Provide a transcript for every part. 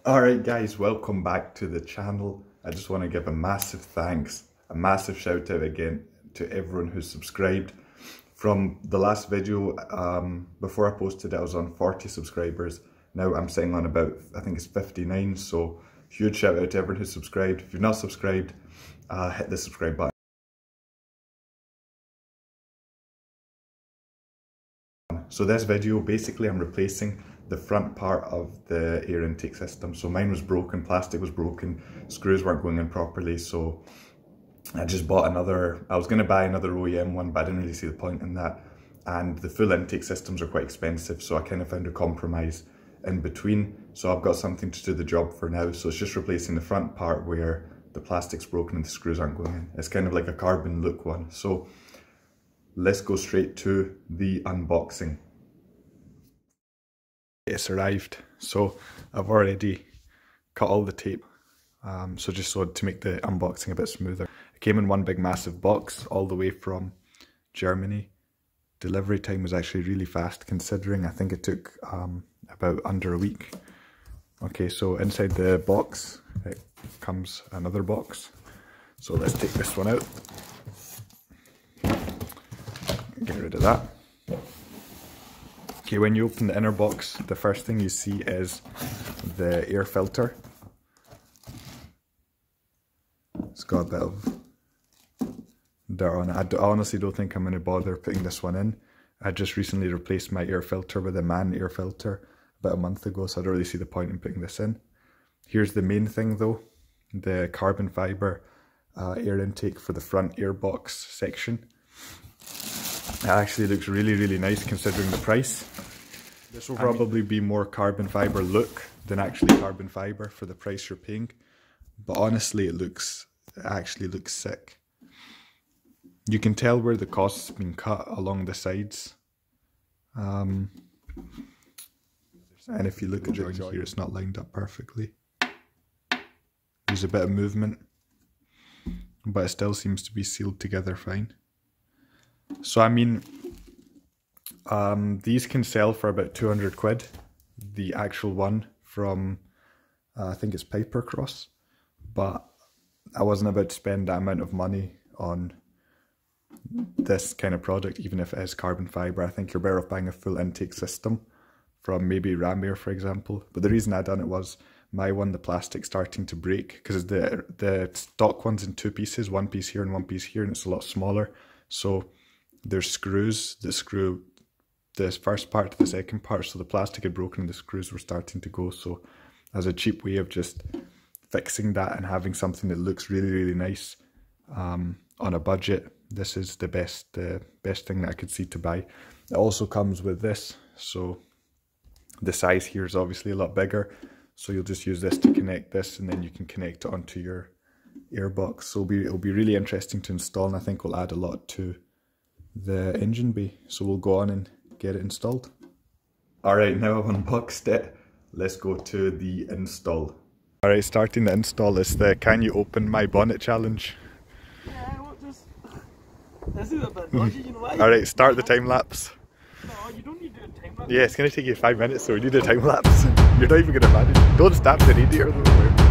Alright guys, welcome back to the channel. I just want to give a massive thanks, a massive shout out again to everyone who's subscribed. From the last video, before I posted it, I was on 40 subscribers. Now I'm sitting on about, I think it's 59, so huge shout out to everyone who's subscribed. If you're not subscribed, hit the subscribe button. So this video, basically I'm replacing the front part of the air intake system. So mine was broken, plastic was broken, screws weren't going in properly, so I just bought another. I was going to buy another OEM one, but I didn't really see the point in that. And the full intake systems are quite expensive, so I kind of found a compromise in between. So I've got something to do the job for now. So it's just replacing the front part where the plastic's broken and the screws aren't going in. It's kind of like a carbon look one. So let's go straight to the unboxing. It's arrived, so I've already cut all the tape, so just so to make the unboxing a bit smoother. It came in one big massive box all the way from Germany. Delivery time was actually really fast considering. I think it took about under a week. Okay, so inside the box it comes another box, so let's take this one out, get rid of that. Okay, when you open the inner box, the first thing you see is the air filter. It's got a bit of dirt on it. I honestly don't think I'm going to bother putting this one in. I just recently replaced my air filter with a man air filter about a month ago, so I don't really see the point in putting this in. Here's the main thing though, the carbon fibre air intake for the front air box section. It actually looks really, really nice considering the price. This will probably be more carbon fibre look than actually carbon fibre for the price you're paying. But honestly, it actually looks sick. You can tell where the cost's been cut along the sides. And if you look at the joint here, it's not lined up perfectly. There's a bit of movement, but it still seems to be sealed together fine. So I mean, these can sell for about 200 quid. The actual one from, I think it's Pipercross, but I wasn't about to spend that amount of money on this kind of product, even if it is carbon fibre. I think you're better off buying a full intake system from maybe Ram Air, for example. But the reason I done it was my one, the plastic starting to break, because the stock one's in two pieces, one piece here and one piece here, and it's a lot smaller. So there's screws that screw this first part to the second part, so the plastic had broken and the screws were starting to go. So as a cheap way of just fixing that and having something that looks really, really nice on a budget, this is the best thing that I could see to buy. It also comes with this, so the size here is obviously a lot bigger, so you'll just use this to connect this and then you can connect it onto your airbox. So it'll be really interesting to install, and I think will add a lot to the engine bay. So we'll go on and get it installed. Alright, now I've unboxed it, let's go to the install. Alright, starting the install is the "Can you open my bonnet" challenge. Yeah, this is a bit dodgy, you know why? Alright, start the time lapse. No, you don't need to do a time lapse. Yeah, it's going to take you 5 minutes, so we need a time lapse. You're not even going to manage. Don't stab the radiator though.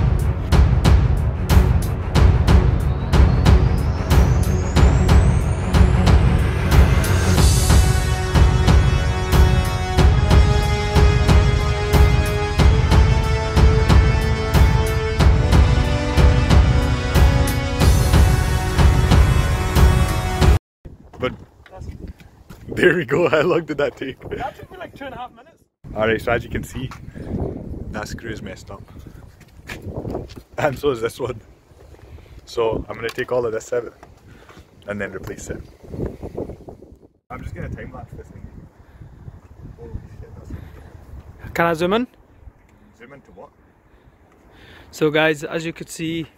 But there we go. How long did that take? That took me like 2.5 minutes. Alright, so as you can see, that screw is messed up. And so is this one. So I'm going to take all of this out and then replace it. I'm just going to time lapse this thing. Holy shit, that's... Can I zoom in? Zoom into what? So guys, as you could see,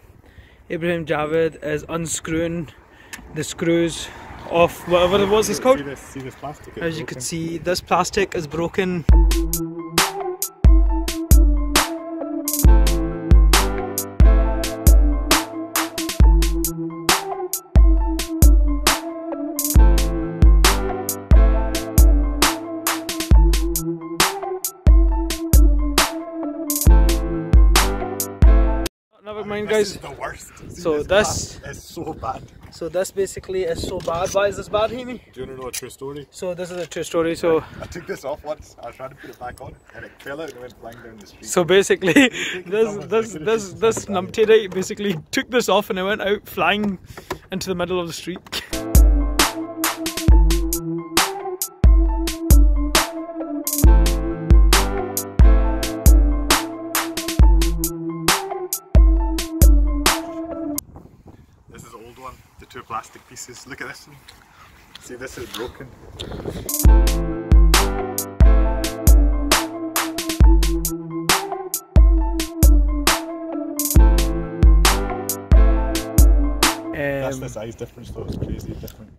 Ibrahim Javed is unscrewing the screws off whatever it was it's called. See this plastic? As you can see, this plastic is broken. of mine, guys. This is the worst. See, So this is so bad. So this basically is so bad. Why is this bad, Heaney? Do you want to know a true story? So this is a true story. So I took this off once. I was trying to put it back on, and it fell out and went flying down the street. So basically, this numpty right basically took this off and it went out flying into the middle of the street. This is the old one, the two plastic pieces. Look at this one. See, this is broken. That's the size difference though, it's crazy different.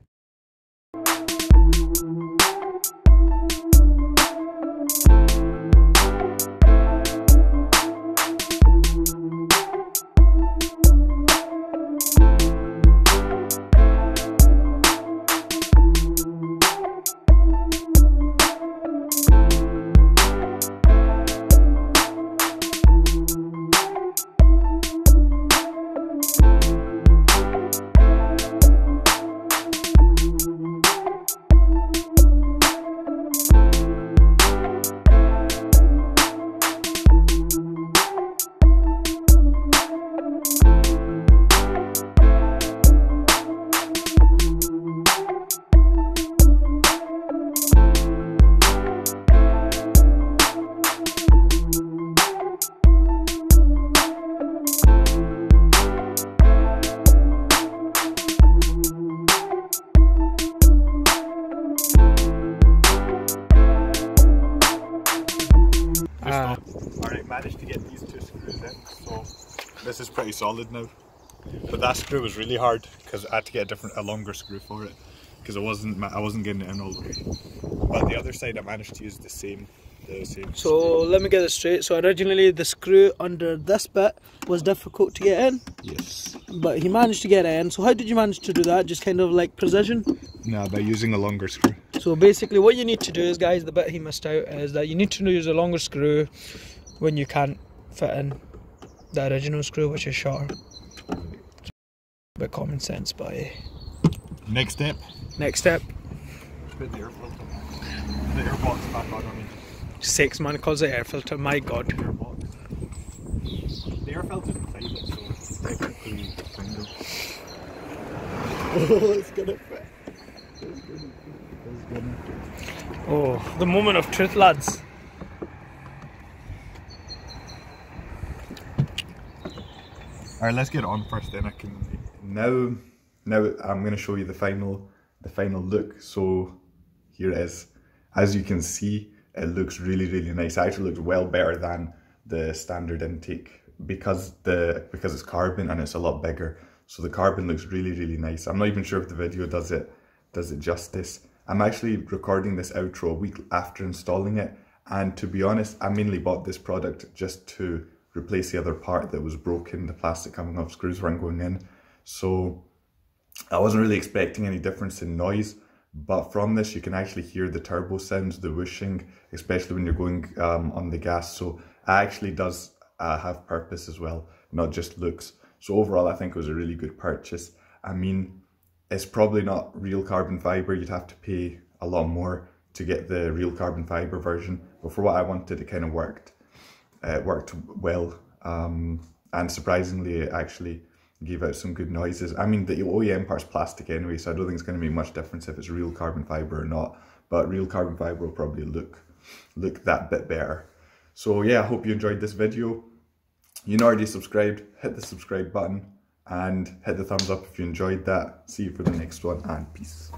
Alright, managed to get these two screws in, so this is pretty solid now. But that screw was really hard because I had to get a longer screw for it because I wasn't getting it in all the way. But the other side I managed to use the same So screw. let me get this straight. So originally the screw under this bit was difficult to get in. Yes. But he managed to get it in. So how did you manage to do that? Just kind of like precision? No, by using a longer screw. So basically what you need to do is, guys, the bit he missed out is that you need to use a longer screw when you can't fit in the original screw, which is shorter. A bit common sense, but Next step. next step. Put the air filter back. The air box back on, I mean. Six man calls it air filter, my god. Air box. The air filter's inside it, so technically single. Oh, it's gonna fit. Oh, the moment of truth, lads. Alright, let's get it on first, then I can. Now I'm going to show you the final look. So here it is. As you can see, it looks really nice. It actually looks well better than the standard intake because it's carbon and it's a lot bigger. So the carbon looks really nice. I'm not even sure if the video does it justice. I'm actually recording this outro a week after installing it, and to be honest, I mainly bought this product just to replace the other part that was broken, the plastic coming off screws weren't going in. So I wasn't really expecting any difference in noise, but from this you can actually hear the turbo sounds, the whooshing, especially when you're going on the gas. So it actually does have purpose as well, not just looks. So overall I think it was a really good purchase. I mean, it's probably not real carbon fibre, you'd have to pay a lot more to get the real carbon fibre version, but for what I wanted it kind of worked. It worked well, and surprisingly it actually gave out some good noises. I mean, the OEM part's plastic anyway, so I don't think it's going to make much difference if it's real carbon fibre or not, but real carbon fibre will probably look that bit better. So yeah, I hope you enjoyed this video. You're not already subscribed, hit the subscribe button and hit the thumbs up if you enjoyed that. See you for the next one, and peace.